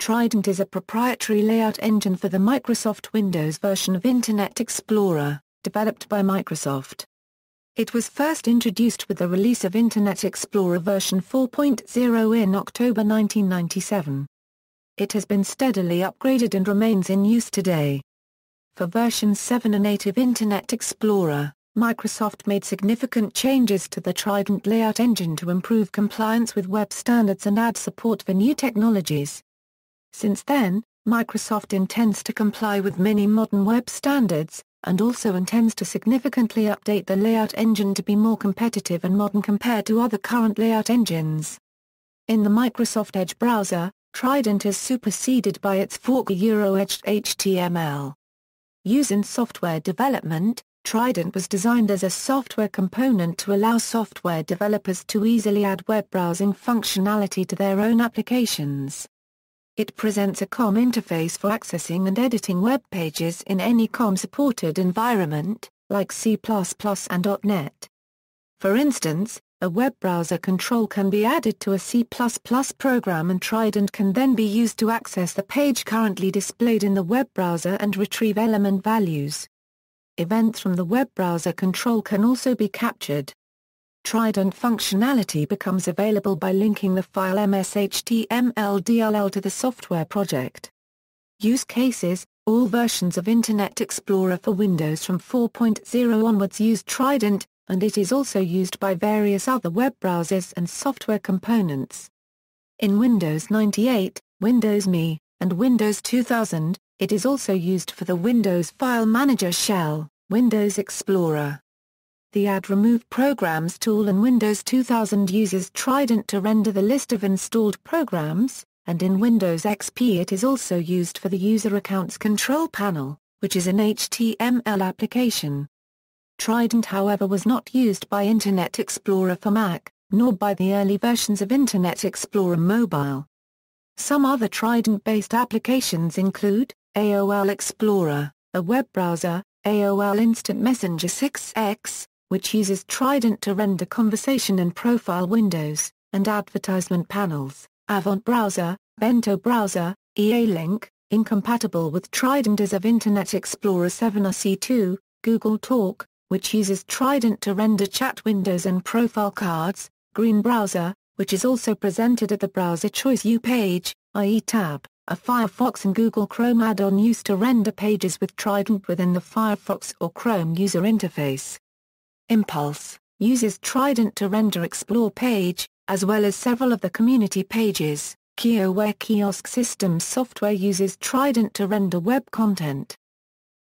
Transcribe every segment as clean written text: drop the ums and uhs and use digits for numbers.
Trident is a proprietary layout engine for the Microsoft Windows version of Internet Explorer, developed by Microsoft. It was first introduced with the release of Internet Explorer version 4.0 in October 1997. It has been steadily upgraded and remains in use today. For versions 7 and 8 of Internet Explorer, Microsoft made significant changes to the Trident layout engine to improve compliance with web standards and add support for new technologies. Since then, Microsoft intends to comply with many modern web standards, and also intends to significantly update the layout engine to be more competitive and modern compared to other current layout engines. In the Microsoft Edge browser, Trident is superseded by its fork Edge HTML. Used in software development, Trident was designed as a software component to allow software developers to easily add web browsing functionality to their own applications. It presents a COM interface for accessing and editing web pages in any COM-supported environment, like C++ and .NET. For instance, a web browser control can be added to a C++ program, and Trident can then be used to access the page currently displayed in the web browser and retrieve element values. Events from the web browser control can also be captured. Trident functionality becomes available by linking the file MS-HTML-DLL to the software project. Use cases: all versions of Internet Explorer for Windows from 4.0 onwards use Trident, and it is also used by various other web browsers and software components. In Windows 98, Windows ME, and Windows 2000, it is also used for the Windows File Manager shell, Windows Explorer. The Add Remove Programs tool in Windows 2000 uses Trident to render the list of installed programs, and in Windows XP it is also used for the User Accounts Control Panel, which is an HTML application. Trident, however, was not used by Internet Explorer for Mac, nor by the early versions of Internet Explorer Mobile. Some other Trident-based applications include AOL Explorer, a web browser, AOL Instant Messenger 6X, which uses Trident to render conversation and profile windows, and advertisement panels, Avant Browser, Bento Browser, EA-Link, incompatible with Trident as of Internet Explorer 7 or C2, Google Talk, which uses Trident to render chat windows and profile cards, Green Browser, which is also presented at the Browser Choice U page, i.e. tab, a Firefox and Google Chrome add-on used to render pages with Trident within the Firefox or Chrome user interface. Impulse uses Trident to render Explore page, as well as several of the community pages. KioWare kiosk systems software uses Trident to render web content.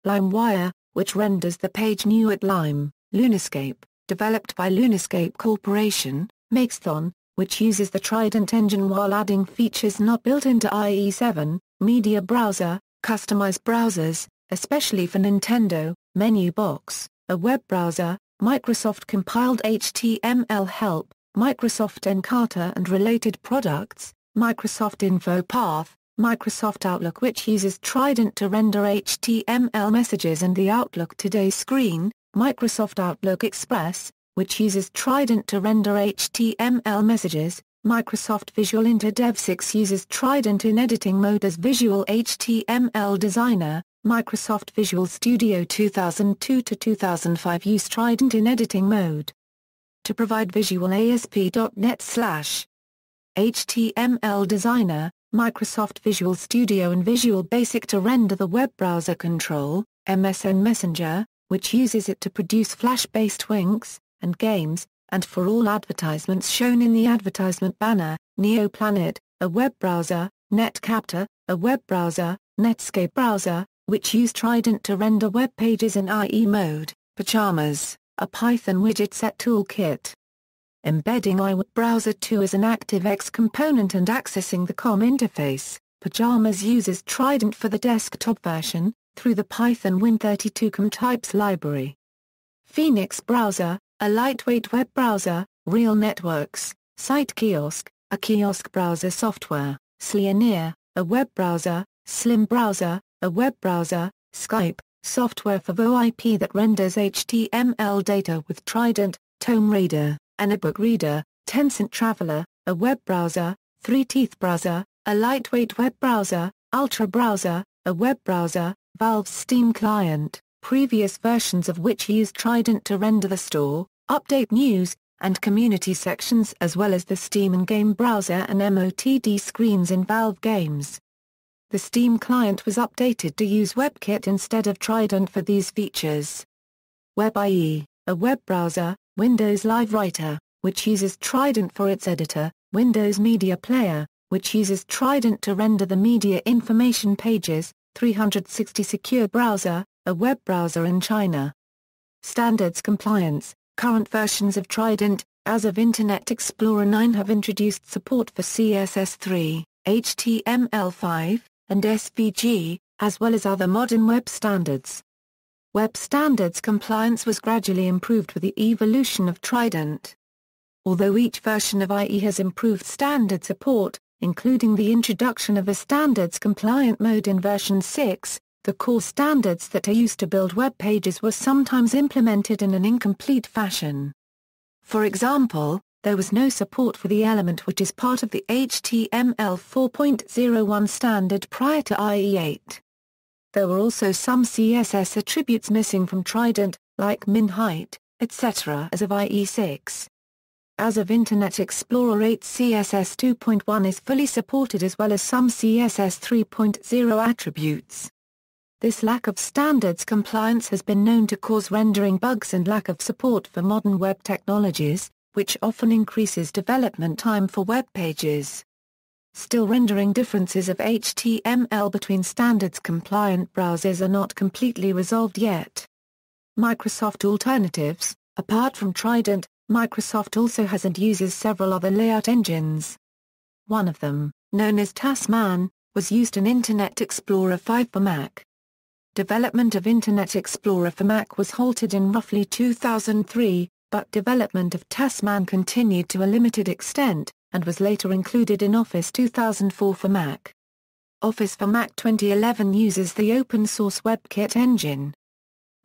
LimeWire, which renders the page New at Lime, Lunescape, developed by Lunescape Corporation, Mixthon, which uses the Trident engine while adding features not built into IE7, Media Browser, customized browsers, especially for Nintendo, MenuBox, a web browser, Microsoft compiled HTML help, Microsoft Encarta and related products, Microsoft InfoPath, Microsoft Outlook, which uses Trident to render HTML messages and the Outlook Today screen, Microsoft Outlook Express, which uses Trident to render HTML messages, Microsoft Visual Inter Dev 6 uses Trident in editing mode as Visual HTML Designer, Microsoft Visual Studio 2002 to 2005 use Trident in editing mode. To provide Visual ASP.NET/HTML Designer, Microsoft Visual Studio and Visual Basic to render the web browser control, MSN Messenger, which uses it to produce Flash-based winks and games, and for all advertisements shown in the advertisement banner, NeoPlanet, a web browser, Netcaptor, a web browser, Netscape browser, which use Trident to render web pages in IE mode, Pajamas, a Python widget set toolkit. Embedding iWeb Browser 2 as an ActiveX component and accessing the COM interface, Pajamas uses Trident for the desktop version, through the Python Win32 COM types library. Phoenix Browser, a lightweight web browser, Real Networks, Site Kiosk, a kiosk browser software, Slioneer, a web browser, Slim Browser, a web browser, Skype, software for VoIP that renders HTML data with Trident, TomeReader, an ebook reader, Tencent Traveler, a web browser, Three Teeth Browser, a lightweight web browser, Ultra Browser, a web browser, Valve's Steam client, previous versions of which used Trident to render the store, update news, and community sections as well as the Steam in-game browser and MOTD screens in Valve games. The Steam client was updated to use WebKit instead of Trident for these features. WebIE, a web browser, Windows Live Writer, which uses Trident for its editor, Windows Media Player, which uses Trident to render the media information pages, 360 Secure Browser, a web browser in China. Standards compliance. Current versions of Trident, as of Internet Explorer 9, have introduced support for CSS3, HTML5, and SVG, as well as other modern web standards. Web standards compliance was gradually improved with the evolution of Trident. Although each version of IE has improved standard support, including the introduction of a standards-compliant mode in version 6, the core standards that are used to build web pages were sometimes implemented in an incomplete fashion. For example, there was no support for the element which is part of the HTML 4.01 standard prior to IE8. There were also some CSS attributes missing from Trident, like min height, etc. as of IE6. As of Internet Explorer 8, CSS 2.1 is fully supported as well as some CSS 3.0 attributes. This lack of standards compliance has been known to cause rendering bugs and lack of support for modern web technologies, which often increases development time for web pages. Still, rendering differences of HTML between standards-compliant browsers are not completely resolved yet. Microsoft alternatives. Apart from Trident, Microsoft also has and uses several other layout engines. One of them, known as Tasman, was used in Internet Explorer 5 for Mac. Development of Internet Explorer for Mac was halted in roughly 2003, but development of Tasman continued to a limited extent, and was later included in Office 2004 for Mac. Office for Mac 2011 uses the open-source WebKit engine.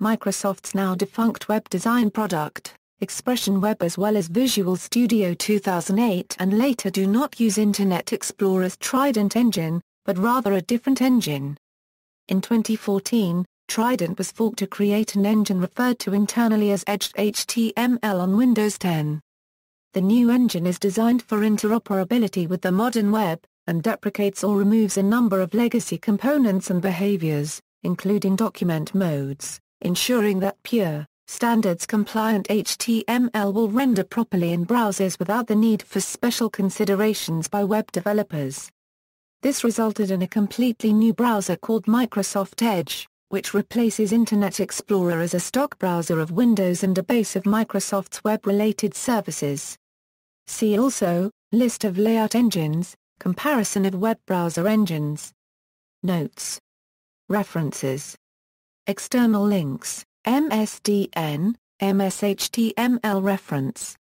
Microsoft's now defunct web design product, Expression Web as well as Visual Studio 2008 and later do not use Internet Explorer's Trident engine, but rather a different engine. In 2014, Trident was forked to create an engine referred to internally as Edged HTML on Windows 10. The new engine is designed for interoperability with the modern web, and deprecates or removes a number of legacy components and behaviors, including document modes, ensuring that pure, standards-compliant HTML will render properly in browsers without the need for special considerations by web developers. This resulted in a completely new browser called Microsoft Edge, which replaces Internet Explorer as a stock browser of Windows and a base of Microsoft's web-related services. See also, List of layout engines, comparison of web browser engines. Notes. References. External links, MSDN, MSHTML reference.